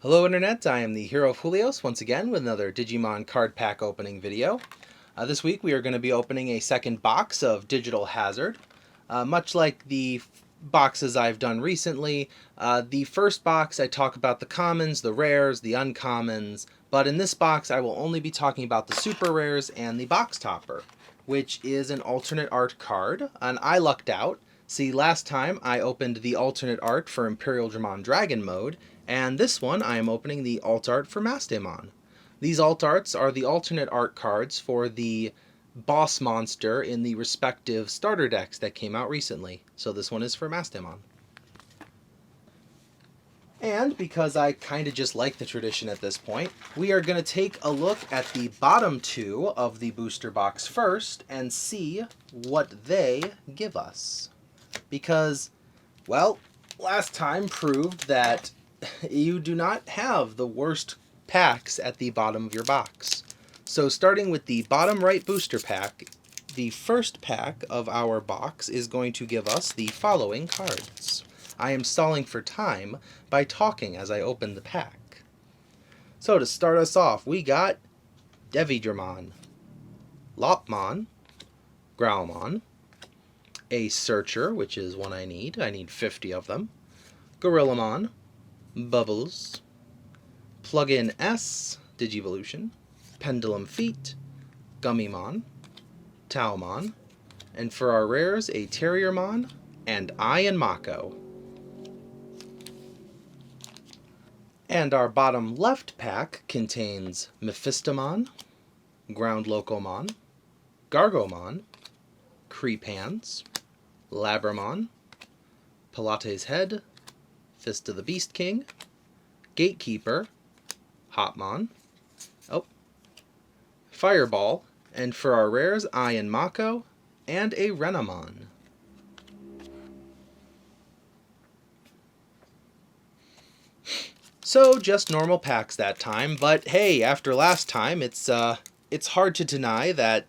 Hello Internet, I am the Hero of Julios once again with another Digimon card pack opening video. This week we are going to be opening a second box of Digital Hazard. Much like the boxes I've done recently, the first box I talk about the commons, the rares, the uncommons, but in this box I will only be talking about the super rares and the box topper, which is an alternate art card, and I lucked out. See, last time I opened the alternate art for Imperial Dramon Dragon mode, and this one I am opening the alt art for Mastemon. These alt arts are the alternate art cards for the boss monster in the respective starter decks that came out recently. So this one is for Mastemon. And because I kind of just like the tradition at this point, we are going to take a look at the bottom two of the booster box first and see what they give us. Because, well, last time proved that you do not have the worst packs at the bottom of your box. So starting with the bottom right booster pack, the first pack of our box is going to give us the following cards. I am stalling for time by talking as I open the pack. So to start us off, we got Devidramon, Lopmon, Growlmon, a Searcher, which is one I need 50 of them, Gorillamon, Bubbles, Plug-in S, Digivolution, Pendulum Feet, Gummymon, Taomon, and for our rares, a Terriermon, and Ian Mako. And our bottom left pack contains Mephistomon, Ground Locomon, Gargomon, Creephands, Labramon, Pilates Head, Fist of the Beast King, Gatekeeper, Hotmon, Fireball, and for our rares, Ian Mako, and a Renamon. So just normal packs that time, but hey, after last time, it's hard to deny that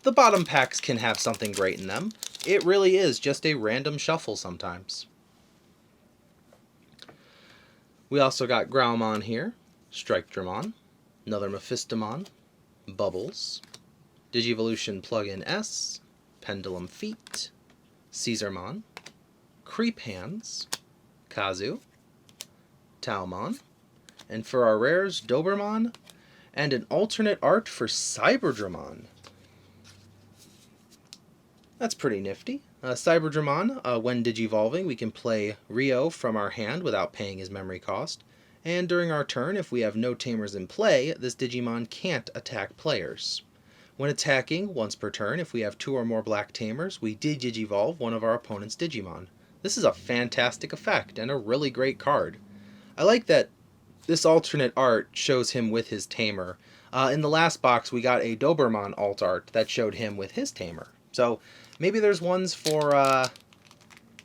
the bottom packs can have something great in them. It really is just a random shuffle sometimes. We also got Growlmon here, Strike-Dramon, another Mephistomon, Bubbles, Digivolution Plug-in S, Pendulum Feet, Caesarmon, Creephands, Kazu, Taomon, and for our rares, Dobermon, and an alternate art for Cyberdramon. That's pretty nifty. Cyberdramon, when digivolving, we can play Rio from our hand without paying his memory cost, and during our turn, if we have no tamers in play, this Digimon can't attack players. When attacking, once per turn, if we have 2 or more black tamers, we digivolve one of our opponent's Digimon. This is a fantastic effect and a really great card. I like that this alternate art shows him with his tamer. In the last box, we got a Doberman alt art that showed him with his tamer. So maybe there's ones for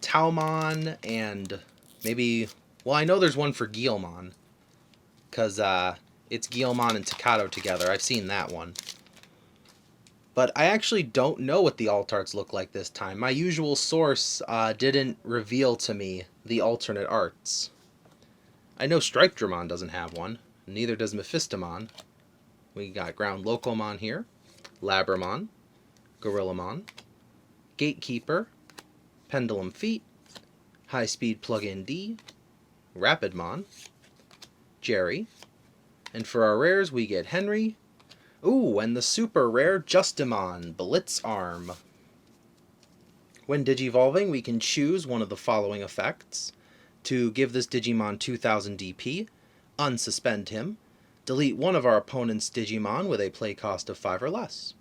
Taomon and maybe, well, I know there's one for Guilmon, because it's Guilmon and Takato together. I've seen that one. But I actually don't know what the alt arts look like this time. My usual source didn't reveal to me the alternate arts. I know Strike-Dramon doesn't have one, neither does Mephistomon. We got Ground Locomon here, Labramon, Gorillamon, Gatekeeper, Pendulum Feet, High Speed Plug-in D, Rapidmon, Jerry, and for our rares we get Henry, ooh, and the super rare Justimon, Blitzarm. When digivolving, we can choose one of the following effects: to give this Digimon 2000 DP, unsuspend him, delete one of our opponent's Digimon with a play cost of 5 or less.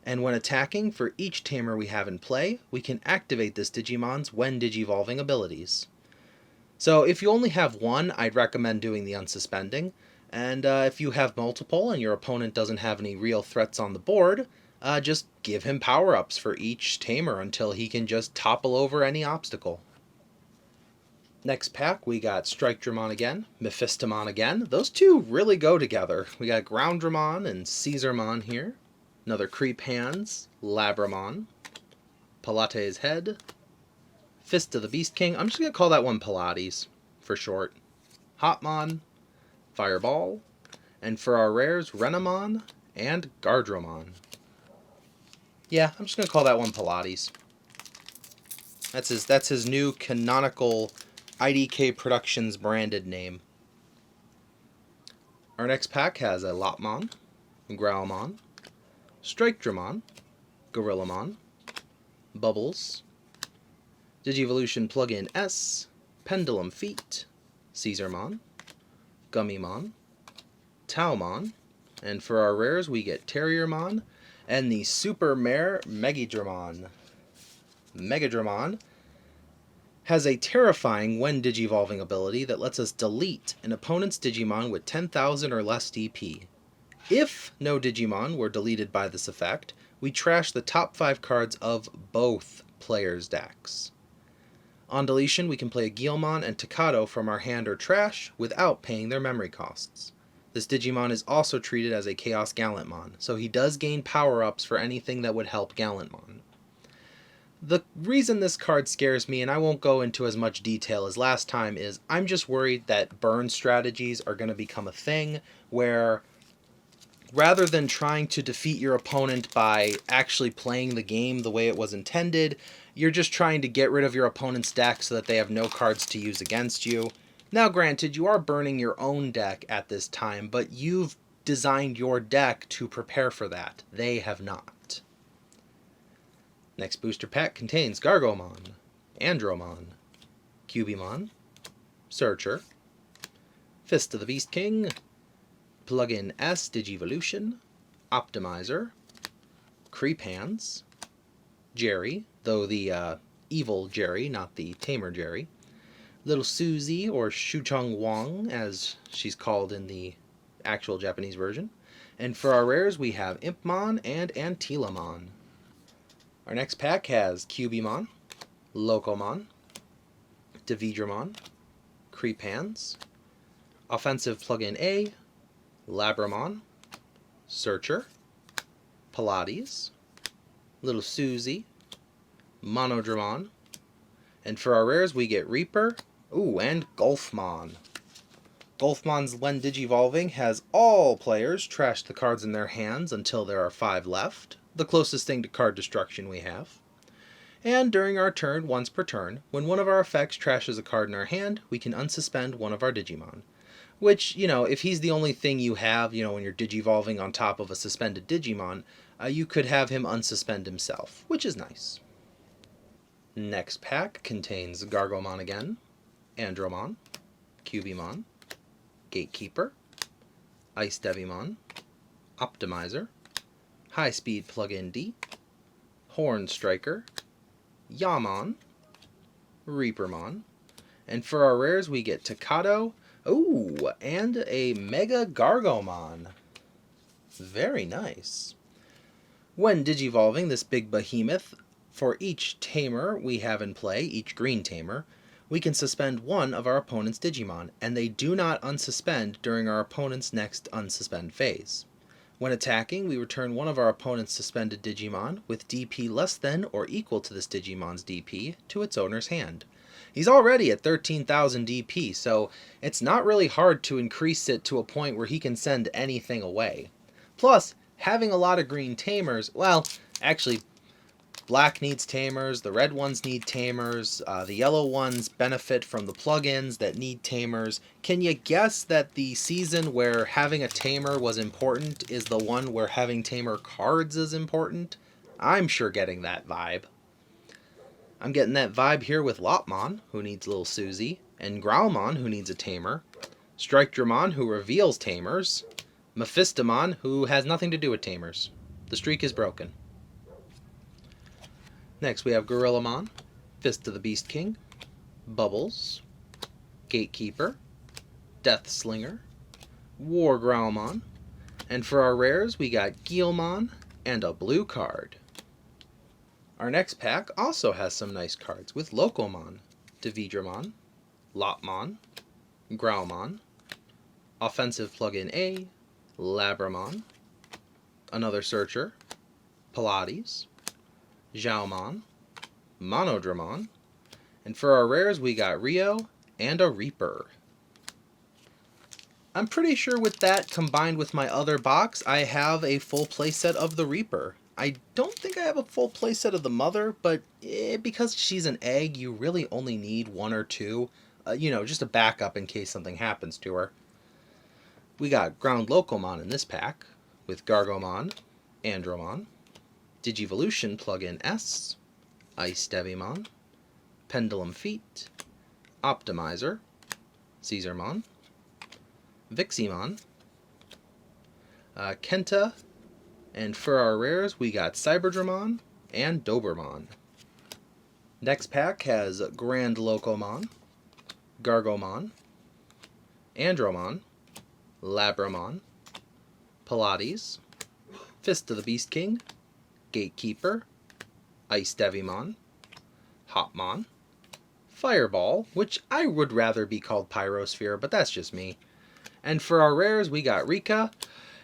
And when attacking, for each tamer we have in play, we can activate this Digimon's when digivolving abilities. So if you only have one, I'd recommend doing the unsuspending. And if you have multiple and your opponent doesn't have any real threats on the board, just give him power-ups for each tamer until he can just topple over any obstacle. Next pack, we got Strike-Dramon again, Mephistomon again. Those two really go together. We got Ground-Dramon and Caesarmon here. Another Creephands, Labramon, Pilates Head, Fist of the Beast King. I'm just going to call that one Pilates for short. Hotmon, Fireball. And for our rares, Renamon and Gardromon. Yeah, I'm just going to call that one Pilates. That's his new canonical IDKProductions branded name. Our next pack has a Lopmon, Growlmon, Strike-Dramon, Gorillamon, Bubbles, Digivolution Plugin S, Pendulum Feet, Caesarmon, Gummymon, Taumon, and for our rares we get Terriermon and the Super Mare Megadramon. Megadramon has a terrifying when digivolving ability that lets us delete an opponent's Digimon with 10,000 or less DP. If no Digimon were deleted by this effect, we trash the top 5 cards of both players' decks. On deletion, we can play a Guilmon and Takato from our hand or trash without paying their memory costs. This Digimon is also treated as a Chaos Gallantmon, so he does gain power-ups for anything that would help Gallantmon. The reason this card scares me, and I won't go into as much detail as last time, is I'm just worried that burn strategies are going to become a thing where rather than trying to defeat your opponent by actually playing the game the way it was intended, you're just trying to get rid of your opponent's deck so that they have no cards to use against you. Now granted, you are burning your own deck at this time, but you've designed your deck to prepare for that. They have not. Next booster pack contains Gargomon, Andromon, Cubimon, Searcher, Fist of the Beast King, Plugin S Digivolution, Optimizer, Creep Hands, Jerry, though the evil Jerry, not the tamer Jerry, Little Susie, or Shucheng Wong, as she's called in the actual Japanese version. And for our rares, we have Impmon and Antilamon. Our next pack has Cubimon, Locomon, Devidramon, Creep Hands, Offensive Plugin A, Labramon, Searcher, Pilates, Little Susie, Monodramon, and for our rares we get Reaper, and Golfmon. Golfmon's when digivolving has all players trash the cards in their hands until there are 5 left, the closest thing to card destruction we have. And during our turn, once per turn, when one of our effects trashes a card in our hand, we can unsuspend one of our Digimon. Which, if he's the only thing you have, when you're digivolving on top of a suspended Digimon, you could have him unsuspend himself, which is nice. Next pack contains Gargomon again, Andromon, Cubimon, Gatekeeper, Ice Devimon, Optimizer, High Speed Plugin D, Horn Striker, Yamon, Reapermon, and for our rares we get Takato, and a Mega Gargomon. Very nice. When digivolving this big behemoth, for each tamer we have in play, each green tamer, we can suspend one of our opponent's Digimon, and they do not unsuspend during our opponent's next unsuspend phase. When attacking, we return one of our opponent's suspended Digimon with DP less than or equal to this Digimon's DP to its owner's hand. He's already at 13,000 DP, so it's not really hard to increase it to a point where he can send anything away. Plus, having a lot of green tamers, actually, black needs tamers, the red ones need tamers, the yellow ones benefit from the plugins that need tamers. Can you guess that the season where having a tamer was important is the one where having tamer cards is important? I'm sure getting that vibe. I'm getting that vibe here with Lopmon, who needs Little Susie, and Growlmon, who needs a tamer, Strike-Dramon, who reveals tamers, Mephistomon, who has nothing to do with tamers. The streak is broken. Next we have Gorillamon, Fist of the Beast King, Bubbles, Gatekeeper, Death Slinger, War Growlmon, and for our rares we got Guilmon and a blue card. Our next pack also has some nice cards with Locomon, Devidramon, Lopmon, Growlmon, Offensive Plugin A, Labramon, another Searcher, Pilates, Xiaomon, Monodramon, and for our rares we got Rio and a Reaper. I'm pretty sure with that, combined with my other box, I have a full playset of the Reaper. I don't think I have a full playset of the Mother, but because she's an egg, you really only need one or two. You know, just a backup in case something happens to her. We got Ground Locomon in this pack, with Gargomon, Andromon, Digivolution Plug-in S, Ice Devimon, Pendulum Feet, Optimizer, Caesarmon, Viximon, Kenta, and for our rares we got Cyberdramon and Dobermon. Next pack has Grand Locomon, Gargomon, Andromon, Labramon, Pilates, Fist of the Beast King, Gatekeeper, Ice Devimon, Hopmon, Fireball, which I would rather be called Pyrosphere, but that's just me. And for our rares, we got Rika,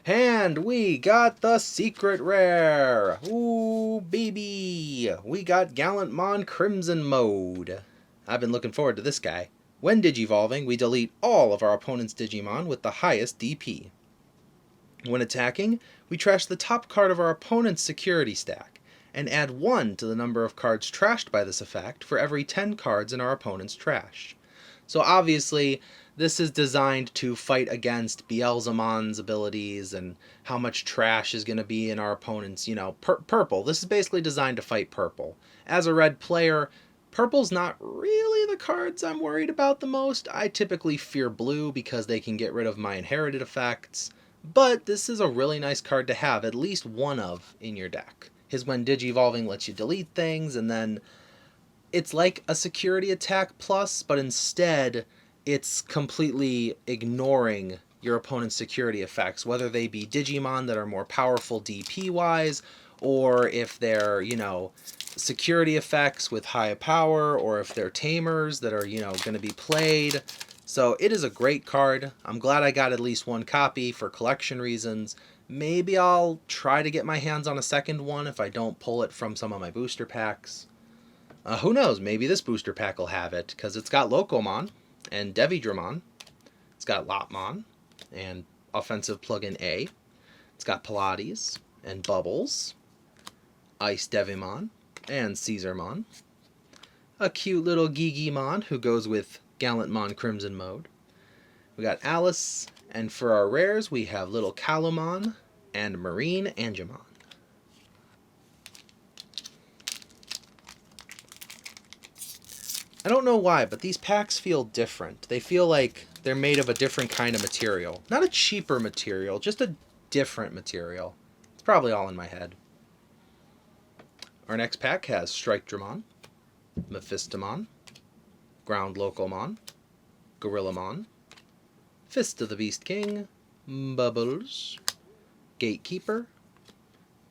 and we got the secret rare. Ooh, baby. We got Gallantmon Crimson Mode. I've been looking forward to this guy. When Digivolving, we delete all of our opponent's Digimon with the highest DP. When attacking, we trash the top card of our opponent's security stack, and add 1 to the number of cards trashed by this effect for every 10 cards in our opponent's trash. So obviously, this is designed to fight against Beelzemon's abilities and how much trash is going to be in our opponent's, purple. This is basically designed to fight purple. As a red player, purple's not really the cards I'm worried about the most. I typically fear blue because they can get rid of my inherited effects. But this is a really nice card to have at least one of in your deck. His When Digivolving lets you delete things, and then it's like a security attack plus, but instead it's completely ignoring your opponent's security effects, whether they be Digimon that are more powerful DP-wise, or if they're, security effects with high power, or if they're tamers that are, going to be played. So it is a great card. I'm glad I got at least one copy for collection reasons. Maybe I'll try to get my hands on a second one if I don't pull it from some of my booster packs. Who knows, maybe this booster pack will have it, because it's got Locomon and Devidramon. It's got Lopmon and Offensive Plug-in A. It's got Pilates and Bubbles, Ice Devimon and Caesarmon, a cute little Gigimon who goes with Gallantmon Crimson Mode. We got Alice, and for our rares we have Little Calumon and Marine Angemon. I don't know why, but these packs feel different. They feel like they're made of a different kind of material. Not a cheaper material, just a different material. It's probably all in my head. Our next pack has Strike-Dramon, Mephistomon, Ground Locomon, Gorillamon, Fist of the Beast King, Bubbles, Gatekeeper,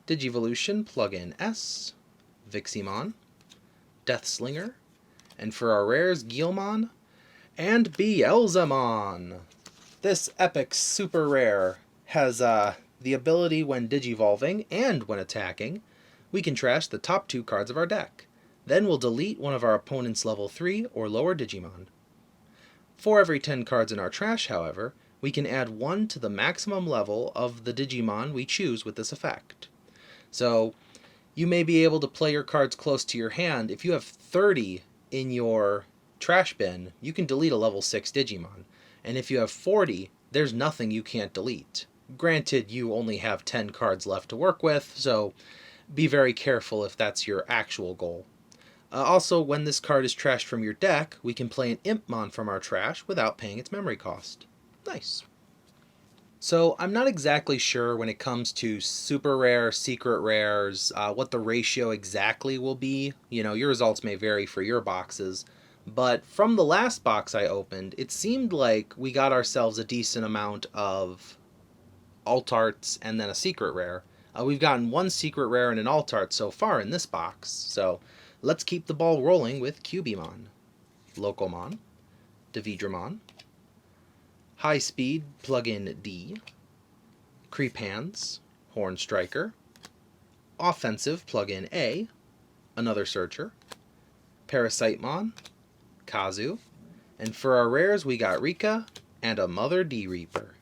Digivolution Plug-in S, Viximon, Deathslinger, and for our rares, Guilmon and Beelzemon. This epic super rare has the ability when digivolving and when attacking, we can trash the top 2 cards of our deck. Then we'll delete one of our opponent's level 3 or lower Digimon. For every 10 cards in our trash, however, we can add 1 to the maximum level of the Digimon we choose with this effect. So you may be able to play your cards close to your hand. If you have 30 in your trash bin, you can delete a level 6 Digimon. And if you have 40, there's nothing you can't delete. Granted, you only have 10 cards left to work with, so be very careful if that's your actual goal. Also, when this card is trashed from your deck, we can play an Impmon from our trash without paying its memory cost. Nice. So I'm not exactly sure when it comes to super rare, secret rares, what the ratio exactly will be. Your results may vary for your boxes. But from the last box I opened, it seemed like we got ourselves a decent amount of alt arts and then a secret rare. We've gotten 1 secret rare and an alt art so far in this box. So let's keep the ball rolling with Cubimon, Locomon, Devidramon, High Speed Plug-in D, Creephands, Horn Striker, Offensive Plug-in A, another Searcher, Parasitemon, Kazu, and for our rares we got Rika and a Mother D-Reaper.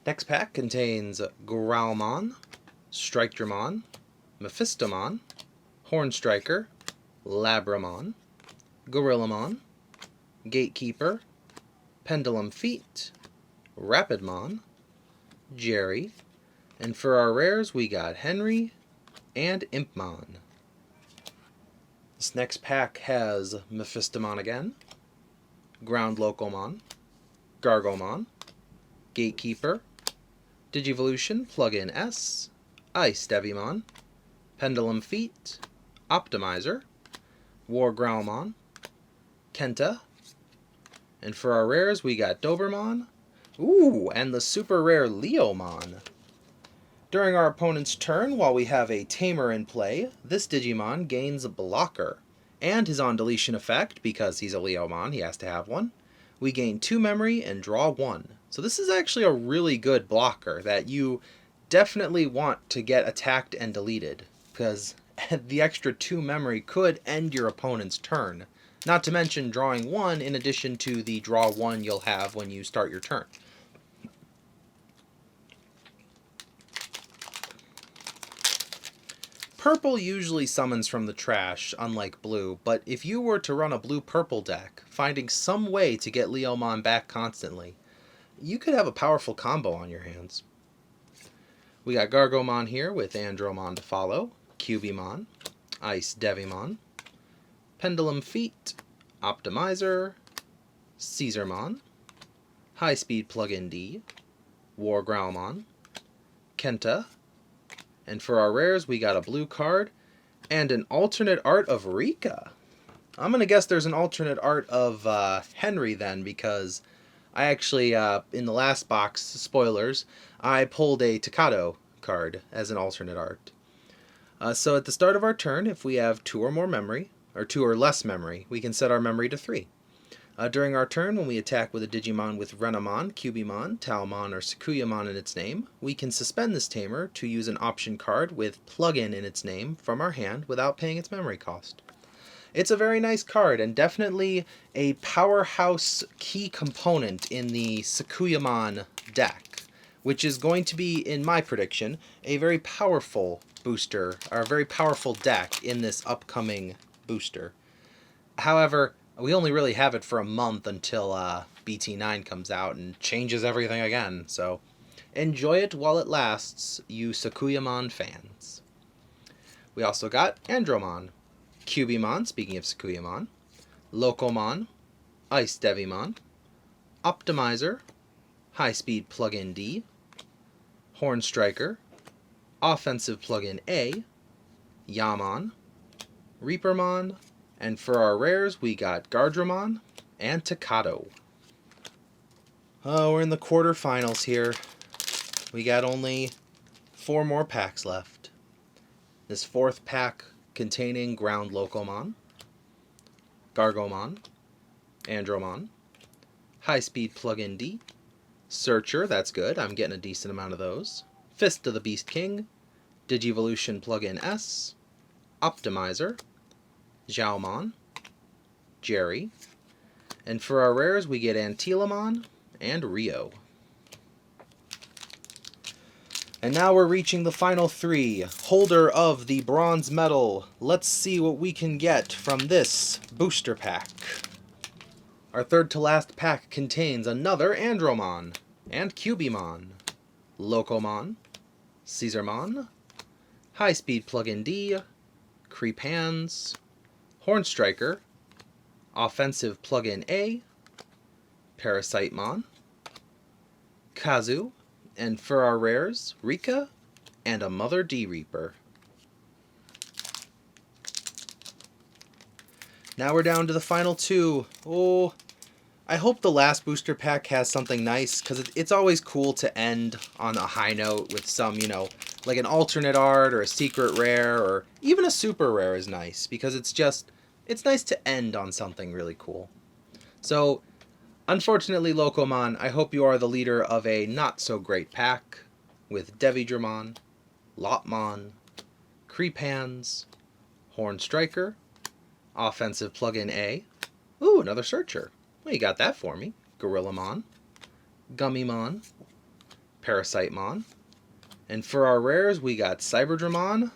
Next pack contains Growlmon, Strike-Dramon, Mephistomon, Hornstriker, Labramon, Gorillamon, Gatekeeper, Pendulum Feet, Rapidmon, Jerry, and for our rares we got Henry and Impmon. This next pack has Mephistomon again, Ground Locomon, Gargomon, Gatekeeper, Digivolution Plug-in S, Ice Devimon, Pendulum Feet, Optimizer, War Growlmon, Kenta, and for our rares we got Dobermon, and the super rare Leomon. During our opponent's turn, while we have a Tamer in play, this Digimon gains a Blocker, and his on deletion effect, because he's a Leomon, he has to have one, we gain 2 memory and draw 1. So this is actually a really good blocker that you definitely want to get attacked and deleted, because the extra 2 memory could end your opponent's turn. Not to mention drawing 1 in addition to the draw 1 you'll have when you start your turn. Purple usually summons from the trash, unlike blue, but if you were to run a blue-purple deck, finding some way to get Leomon back constantly, you could have a powerful combo on your hands. We got Gargomon here with Andromon to follow, Cubimon, Ice Devimon, Pendulum Feet, Optimizer, Caesarmon, High Speed Plug-in D, War Growlmon, Kenta, and for our rares, we got a blue card and an alternate art of Rika. I'm going to guess there's an alternate art of Henry then, because I actually, in the last box, spoilers, I pulled a Takato card as an alternate art. So at the start of our turn, if we have 2 or more memory, or 2 or less memory, we can set our memory to 3. During our turn, when we attack with a Digimon with Renamon, Cubimon, Talmon, or Sakuyamon in its name, we can suspend this tamer to use an option card with plug-in in its name from our hand without paying its memory cost. It's a very nice card and definitely a powerhouse key component in the Sakuyamon deck, which is going to be, in my prediction, a very powerful booster, or a very powerful deck in this upcoming booster. However, we only really have it for a month until BT9 comes out and changes everything again, so enjoy it while it lasts, you Sakuyamon fans. We also got Andromon, Cubimon, speaking of Sakuyamon, Locomon, Ice Devimon, Optimizer, High Speed Plug-in D, Hornstriker, Offensive Plug-in A, Yamon, Reapermon, and for our rares, we got Gardramon and Takato. Oh, we're in the quarterfinals here. We got only 4 more packs left. This 4th pack containing Ground Locomon, Gargomon, Andromon, High Speed Plug-in D, Searcher, that's good, I'm getting a decent amount of those, Fist of the Beast King, Digivolution Plug-in S, Optimizer, Xiaomon, Jerry, and for our rares we get Antilamon and Rio. And now we're reaching the final 3. Holder of the bronze medal. Let's see what we can get from this booster pack. Our 3rd to last pack contains another Andromon and Cubimon, Locomon, Caesarmon, High Speed Plug-in D, Creephands, Hornstriker, Offensive Plug-in A, Parasitemon, Kazu, and for our rares, Rika, and a Mother D-Reaper. Now we're down to the final 2. Oh, I hope the last booster pack has something nice, because it's always cool to end on a high note with some, like an alternate art or a secret rare, or even a super rare is nice, because it's nice to end on something really cool. So, unfortunately, Locomon, I hope you are the leader of a not-so-great pack with Devidramon, Lopmon, Creephands, Hornstriker, Offensive Plug-in A. Ooh, another Searcher. Well, you got that for me. Gorillamon, Gummymon, Parasitemon. And for our rares, we got Cyberdramon.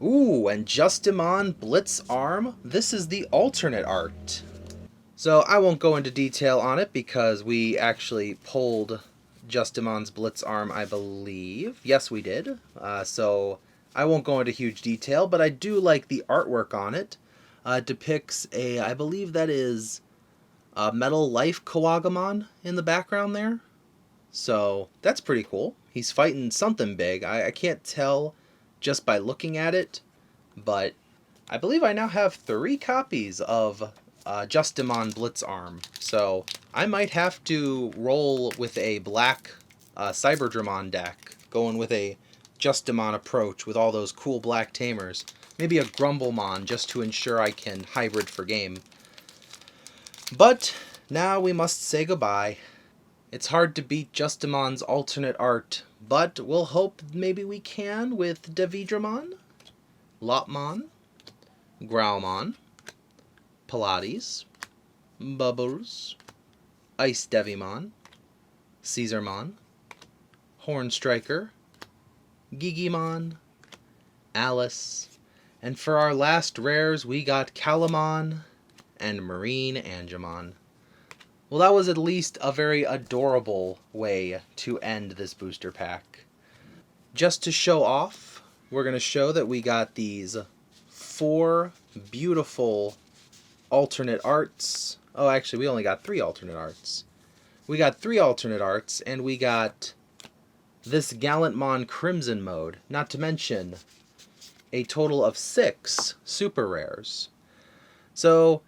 Ooh, and Justimon Blitzarm. This is the alternate art. So I won't go into detail on it because we actually pulled Justimon's Blitzarm, I believe. Yes, we did. So I won't go into huge detail, but I do like the artwork on it. It depicts I believe that is a Metal Life Kawagamon in the background there. So that's pretty cool. He's fighting something big. I can't tell just by looking at it, but I believe I now have 3 copies of Justimon Blitzarm. So I might have to roll with a black Cyberdramon deck, going with a Justimon approach with all those cool black tamers. Maybe a Grumblemon just to ensure I can hybrid for game. But now we must say goodbye. It's hard to beat Justimon's alternate art, but we'll hope maybe we can with Davidramon, Lopmon, Growlmon, Pilates, Bubbles, Ice Devimon, Caesarmon, Hornstriker, Gigimon, Alice, and for our last rares we got Calamon and Marine Angemon. Well, that was at least a very adorable way to end this booster pack. Just to show off, we're going to show that we got these 4 beautiful alternate arts. Oh, actually, we only got 3 alternate arts. We got 3 alternate arts, and we got this Gallantmon Crimson mode, not to mention a total of 6 super rares. So,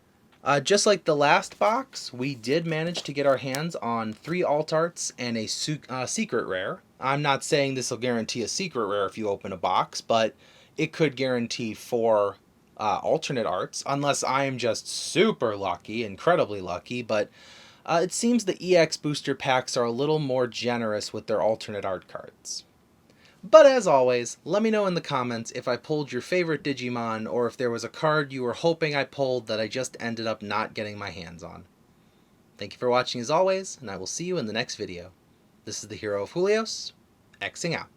just like the last box, we did manage to get our hands on 3 alt arts and a secret rare. I'm not saying this will guarantee a secret rare if you open a box, but it could guarantee 4 alternate arts, unless I am just super lucky, incredibly lucky, but it seems the EX booster packs are a little more generous with their alternate art cards. But as always, let me know in the comments if I pulled your favorite Digimon or if there was a card you were hoping I pulled that I just ended up not getting my hands on. Thank you for watching as always, and I will see you in the next video. This is the Hero of Julios, Xing out.